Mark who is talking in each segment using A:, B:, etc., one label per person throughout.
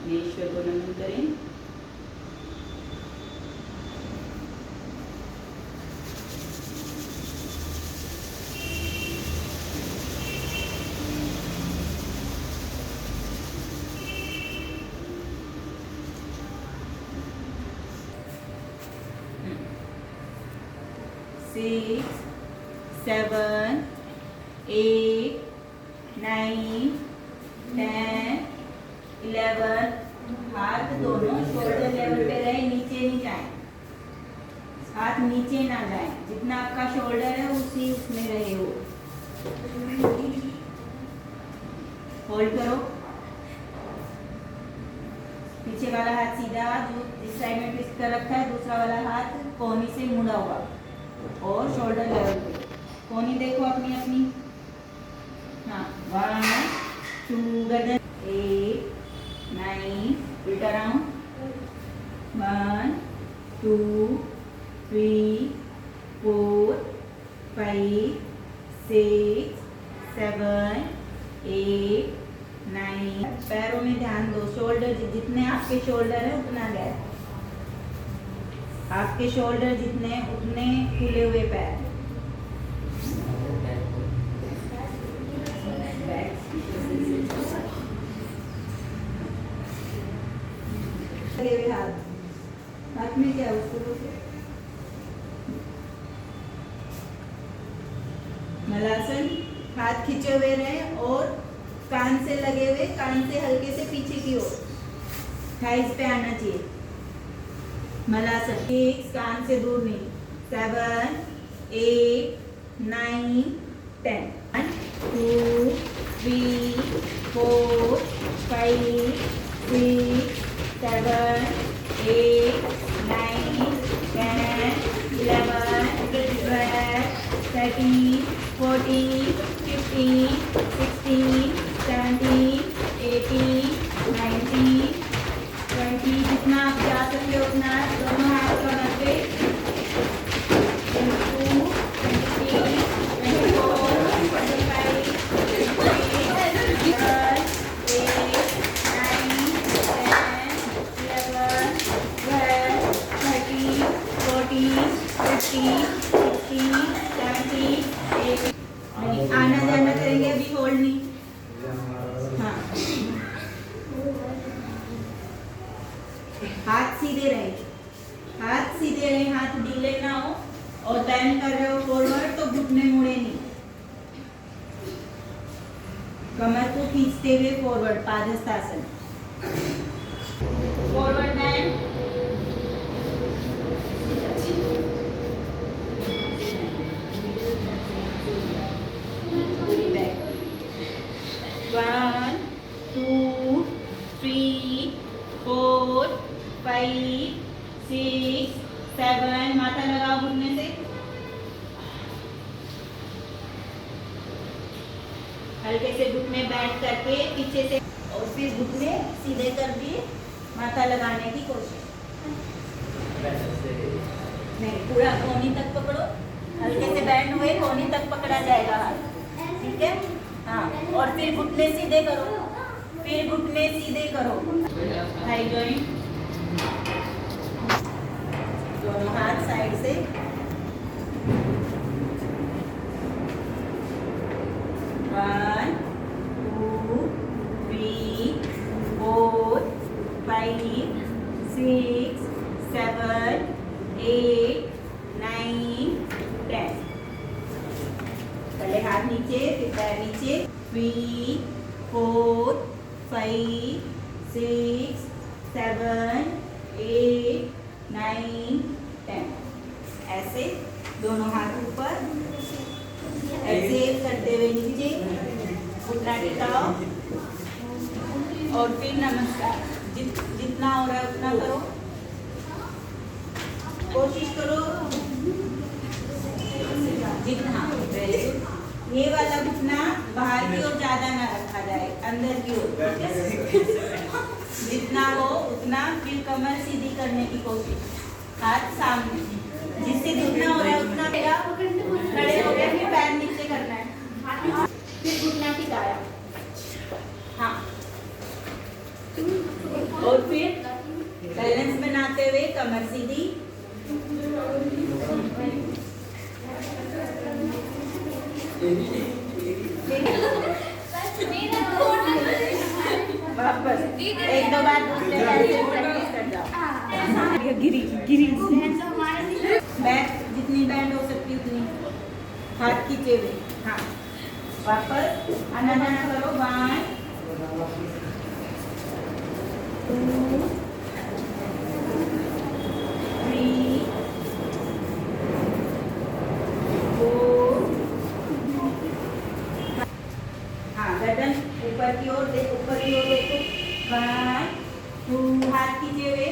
A: ईश्वर को नमन करें। सिक्स, 7, 8, 9, 10, 11। हाथ दोनों शोल्डर लेवल पे रहे, नीचे नहीं जाए, हाथ नीचे ना जाए, जितना आपका शोल्डर है उसी उसमें रहे हो। होल्ड करो। पीछे वाला हाथ सीधा, जो इस साइड में ट्विस्ट कर रखा है, दूसरा वाला हाथ कोहनी से मुड़ा हुआ और शोल्डर लेवल पे। कोहनी देखो अपनी अपनी। हाँ, 1, 2, गर्दन 8, 9, उल्टा राउंड 1, 2, 3, 4, 5, 6, 7, 8, 9। पैरों में ध्यान दो, शोल्डर जितने आपके शोल्डर है उतना गैप, आपके शोल्डर जितने उतने खुले हुए पैर। हाथ में क्या उसको मलासन। हाथ खींचे हुए रहे और कान से लगे हुए, कान से हल्के से पीछे की ओर, थाइस पे आना चाहिए। मलासन। 6, कान से दूर नहीं। 7, 8, 9, 10। 1, 2, 3, 4, 5, 6, 7, 8, 9, 10, 11, 12, 13, 14, 15, 16, 17, 18, 19, 20। जितना आप जा सकते हो उतना दोनों हाथ कमर पे। 22, 23, 24, 25, 26, 27, 8, 9, 10, 11, 12, 13, 14, 15, 16, 17, 18। आना जाना करेंगे, अभी होल्ड नहीं। हाँ, हाथ सीधे रहे, हाथ सीधे रहे, हाथ ढीले ना हो। और बैंड कर रहे हो फॉरवर्ड तो घुटने मुड़े नहीं, कमर को खींचते हुए forward, padahastasana. Forward band. Back. 1, 2, 3, 4, 5, 6, 7। माथा लगाओ घुटने से, हल्के से घुटने बैंड करके पीछे से, और फिर घुटने सीधे कर दिए, माथा लगाने की कोशिश। नहीं, पूरा कोहनी तक पकड़ो, हल्के से बैंड हुए, कोहनी तक पकड़ा जाएगा हाथ, ठीक है। हाँ, और फिर घुटने सीधे करो, फिर घुटने सीधे करो। थाई जॉइंट, दोनों हाथ साइड से। 1, 2, 3, 4, 5, 6, 7, 8, 9, 10। पहले हाथ नीचे, फिर पैर नीचे। 3, 4, 5, 6, 7, 8, 9, 10। ऐसे दोनों हाथ ऊपर, एक्सेल करते हुए नीचे, घुटना टिकाओ और फिर नमस्कार। जितना हो रहा है उतना करो, कोशिश करो जितना। ये वाला घुटना बाहर की ओर ज्यादा ना रखा जाए, अंदर की ओर जितना हो उतना। फिर कमर सीधी करने की कोशिश, हाथ सामने, जिससे जितना हो रहा है उतना। खड़े हो गए, फिर पैर नीचे करना है, फिर घुटना टिकाया। हाँ, और फिर बैलेंस बनाते हुए कमर सीधी, वापस एक दो बार दूसरे पैर से प्रैक्टिस कर जाओ। गिरी गिरी बैक जितनी बैंड हो सकती उतनी, हाथ खींचे हुए। हाँ वापस आना जाना करो। 1 2 3 4। हाँ गर्दन ऊपर की ओर देखो, ऊपर की ओर देखो। 1 2 हाथ खींचे हुए।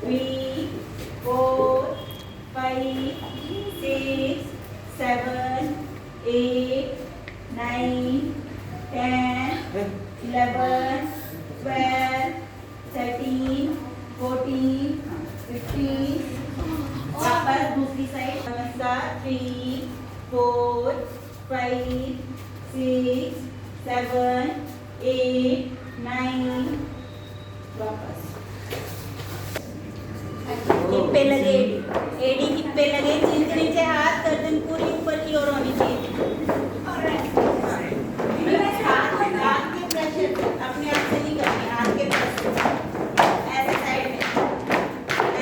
A: 3 4 5 6 7 8 9 10 11 12 13 14 15। वापस दूसरी साइड। नमस्कार। 3 4 5 6 7 8 9। वापस हिप पे लगे, एडी हिप पे लगे, चिन के नीचे हाथ, गर्दन पूरी ऊपर की ओर होनी चाहिए। हाथ के प्रेशर अपने आप से नहीं करने, हाथ के प्रेशर ऐसे साइड में,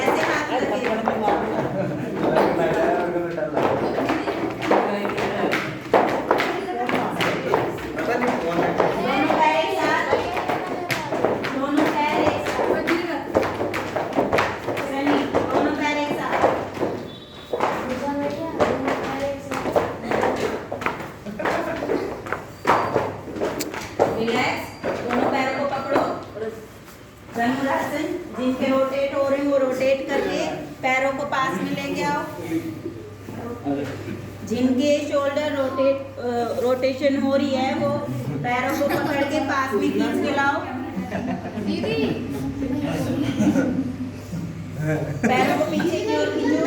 A: ऐसे हाथ लगे। धनुरासन, जिनके रोटेट हो रहे हैं वो रोटेट करके पैरों को पास में लेके आओ। जिनके शोल्डर रोटेशन हो रही है वो पैरों को पकड़ के पास में खींच के लाओ। पैरों को पीछे की ओर खींचो।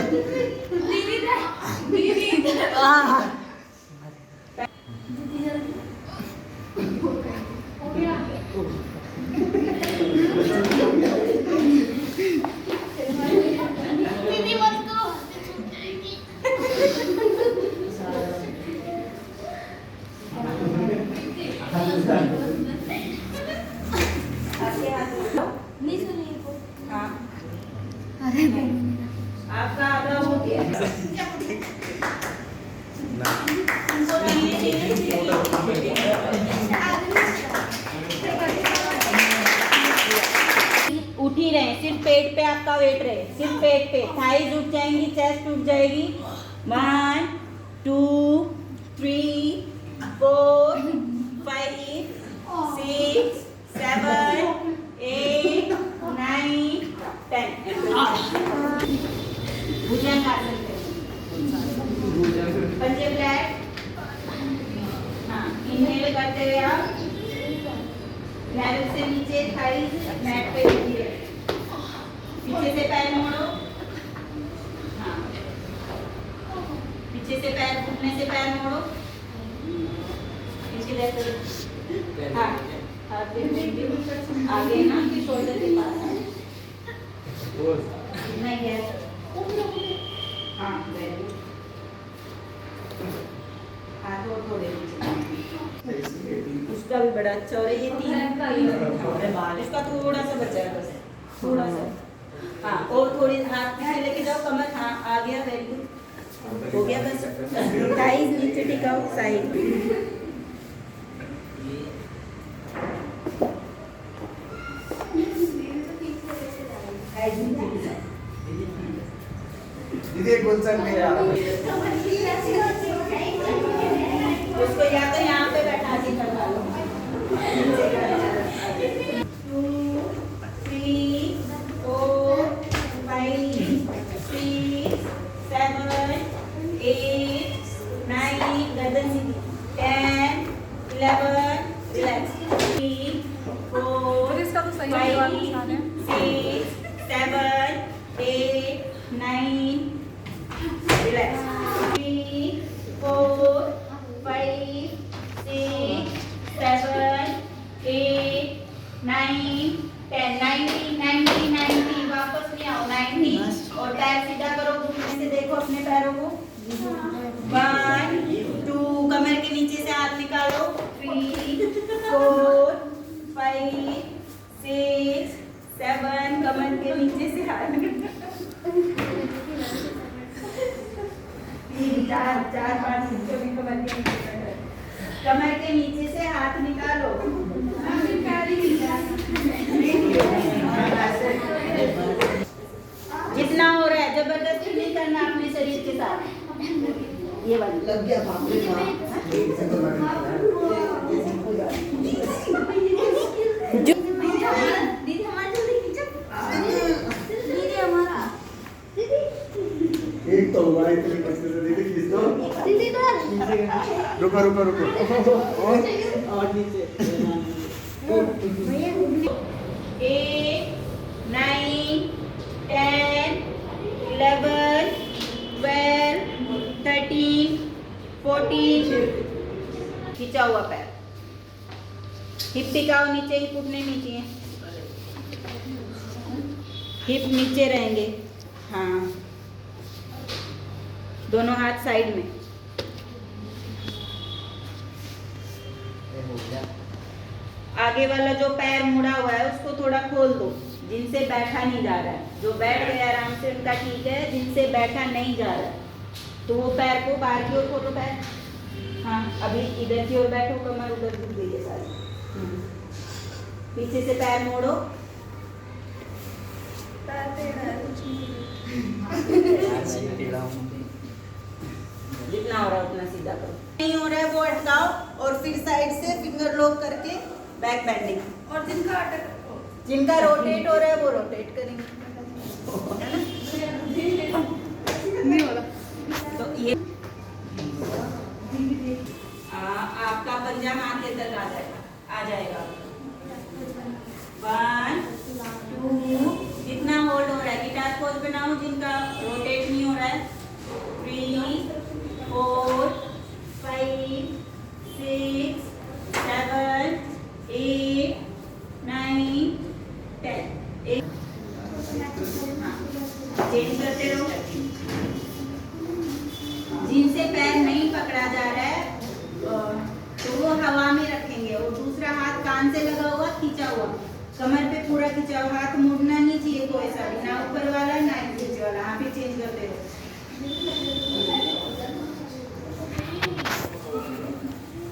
A: आपका आधा हो गया। उठ ही रहे, सिर्फ पेट पे आपका वेट रहे, सिर्फ पेट पे। थाइज उठ जाएंगी, चेस्ट उठ जाएगी। 1 2 3 4 5 6 7 8 9 10। भुजंगासन पंजे फ्लैट। हाँ इनहेल करते हुए आप लेवल से नीचे थाइज मैट पे धीरे पीछे से पैर मोड़ो। हाँ पीछे से पैर, घुटने से पैर मोड़ो। पीछे लेते हाँ आगे ना कि शोल्डर के पास नहीं है। हाँ हाथ और थोड़े उसका भी बड़ा अच्छा हो रहा है। ये 3 इसका थोड़ा सा बचा है बस, थोड़ा सा। हाँ और थोड़ी हाथ पीछे लेके जाओ, कमर। हाँ आ गया, वेरी गुड, हो गया बस। थाइज नीचे टिकाओ, साइड। उसको या तो यहाँ पे बैठा के करवा लो। 2 3 4 5 6 7 8 9 गर्दन सीधी। 10 11 रिलैक्स। 3 4
B: इसका तो सही
A: 5 6 7 8 9 रिलैक्स। 3 4 5 6 7 8 9 10 90 90 90 वापस नहीं आओ 90 और पैर सीधा करो घुटने से देखो अपने पैरों को 1 2 कमर के नीचे से हाथ निकालो 3 4 5 6 7 कमर के नीचे से हाथ चार चार पाँच भी कमर के नीचे से हाथ निकालो जितना हो रहा है जबरदस्ती नहीं करना अपने शरीर के साथ ये वाली लग गया
B: एक तो हुआ इतनी मस्ती से दीदी खींच दो रुको रुको रुको और नीचे
A: 8 9 10 11 12 13 14 खींचा हुआ पैर हिप टिकाओ नीचे हिप उठने नहीं चाहिए हिप नीचे रहेंगे हाँ दोनों हाथ साइड में आगे वाला जो पैर मुड़ा हुआ है उसको थोड़ा खोल दो जिनसे बैठा नहीं जा रहा है जो बैठ गए आराम से उनका ठीक है जिनसे बैठा नहीं जा रहा है तो वो पैर को बाहर की ओर खोलो पैर हाँ अभी इधर की ओर बैठो कमर उधर घुस गई है सारी पीछे से पैर मोड़ो जितना हो रहा है उतना सीधा करो नहीं हो रहा है वो अटकाओ और फिर साइड से फिंगर लॉक करके बैक बेंडिंग
C: और
A: जिनका रोटेट हो रहा है वो रोटेट करेंगे तो ये आपका पंजा माथे तक आ जाएगा 1 2 जितना होल्ड हो रहा है गिटार पोज बनाओ जिनका रोटेट नहीं हो रहा है 3 4 5 6 7 8 9 10 चेंज करते रहो जिनसे पैर नहीं पकड़ा जा रहा है तो वो हवा में रखेंगे और दूसरा हाथ कान से लगा हुआ खींचा हुआ कमर पे पूरा खींचा हुआ हाथ मुड़ना नहीं चाहिए कोई सा भी ना ऊपर वाला ना नीचे वाला हाँ फिर चेंज करते रहो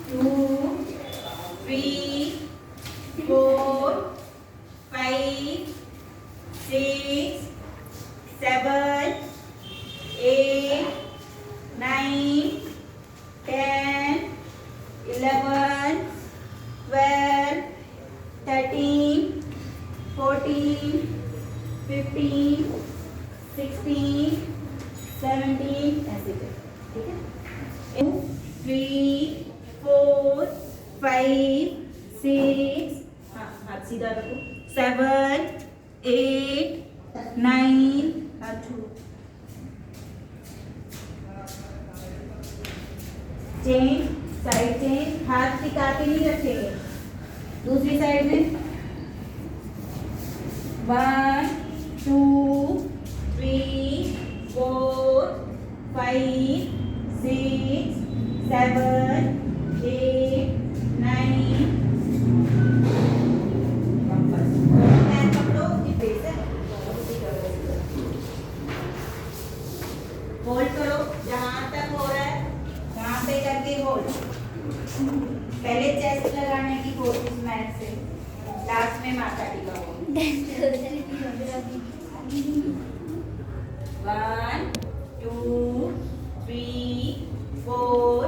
A: 2 3 4 5 6 7 8 9 10 11 12 13 14 15 16 17 ऐसे ठीक है 2 3 4 5 6 हाँ हाथ सीधा रखो 7 8 9 हाथ छू चेंज साइड चेंज हाथ टिका के नहीं रखेंगे दूसरी साइड में 1 2 3 4 5 6 7 8 9 पैर पकड़ो होल्ड करो जहां तक हो रहा है वहां पे करके होल्ड पहले चेस्ट लगाने की कोशिश मैट से लास्ट में माथा टिका हो 1 2 3 4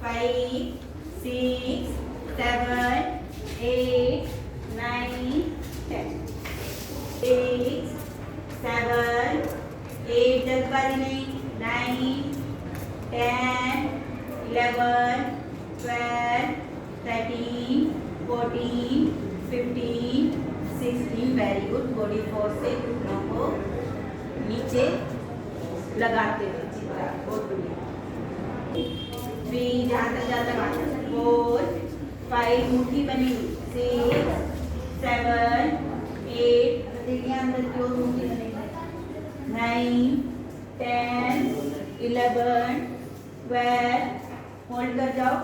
A: 5 6 7 8 9 10 6 7 8 जल्दबाजी नहीं 9 10 11 12 13 14 15 16 वेरी गुड बॉडी फोर्स से घुटनों को नीचे लगाते हुए चित्रा बहुत बढ़िया 3 जहाँ तक जाता वहाँ 4 5 मुट्ठी बनी 6 7 9, 10, 11, 12, होल्ड कर जाओ।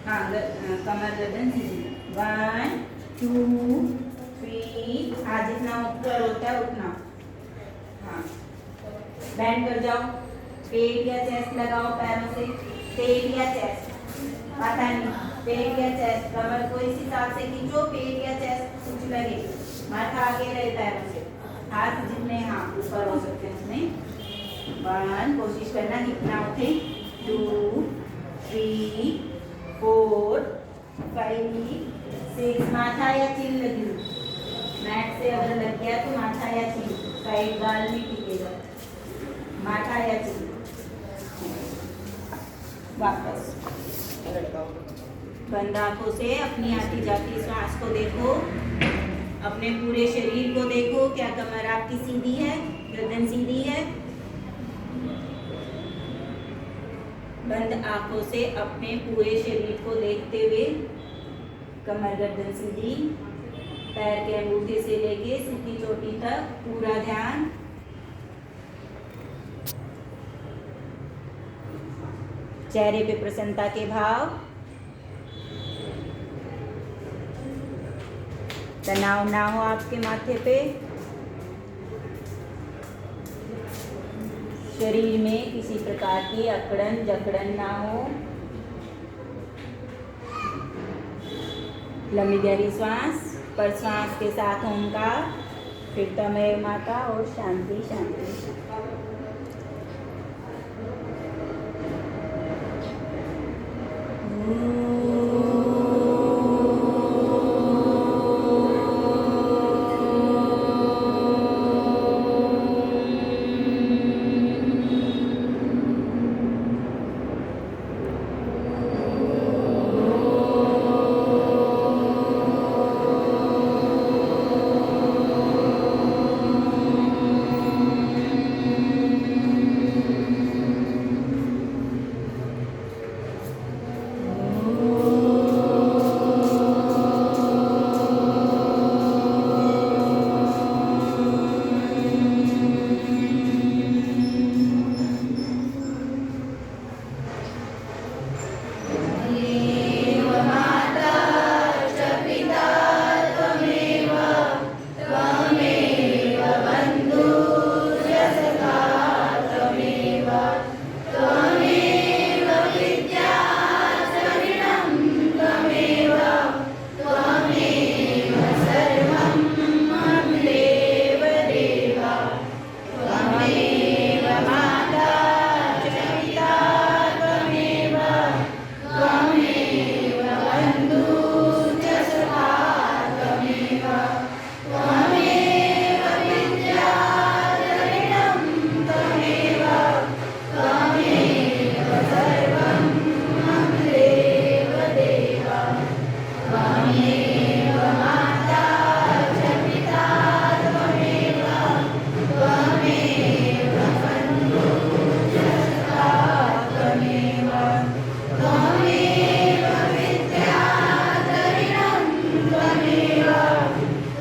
A: हाँ, कमर गर्दन सीधी। 1, 2, 3, हाँ जितना ऊपर होता है उतना। हाँ, बैंड कर जाओ। पेट या चेस्ट लगाओ पैरों से। पेट या चेस्ट, पता नहीं, पेट या चेस्ट, कमर को इस हिसाब से खींचो, पेट या चेस्ट कुछ लगे, माथा आगे रहे पैरों से, हाथ जितने हाँ ऊपर हो सकते हैं उसमें। 1, कोशिश करना कितना उठे। 2, 3, 4, 5, 6, माथा या चिन लगी, मैट से अगर लग गया तो माथा या चिन, साइड गाल नहीं टिकेगा, माथा या चिन। वापस बंद आंखों से अपनी आती जाती सांस को देखो, अपने पूरे शरीर को देखो। क्या कमर आपकी सीधी है, गर्दन सीधी है? बंद आंखों से अपने पूरे शरीर को देखते हुए, कमर गर्दन सीधी, पैर के अंगूठे से लेके सूखी चोटी तक पूरा ध्यान। चेहरे पे प्रसन्नता के भाव, तनाव ना हो आपके माथे पे, शरीर में किसी प्रकार की अकड़न जकड़न ना हो। लंबी गहरी श्वास, पर श्वास के साथ ओंकार, फिर तमेव माता और शांति शांति।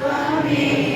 C: त्वमेव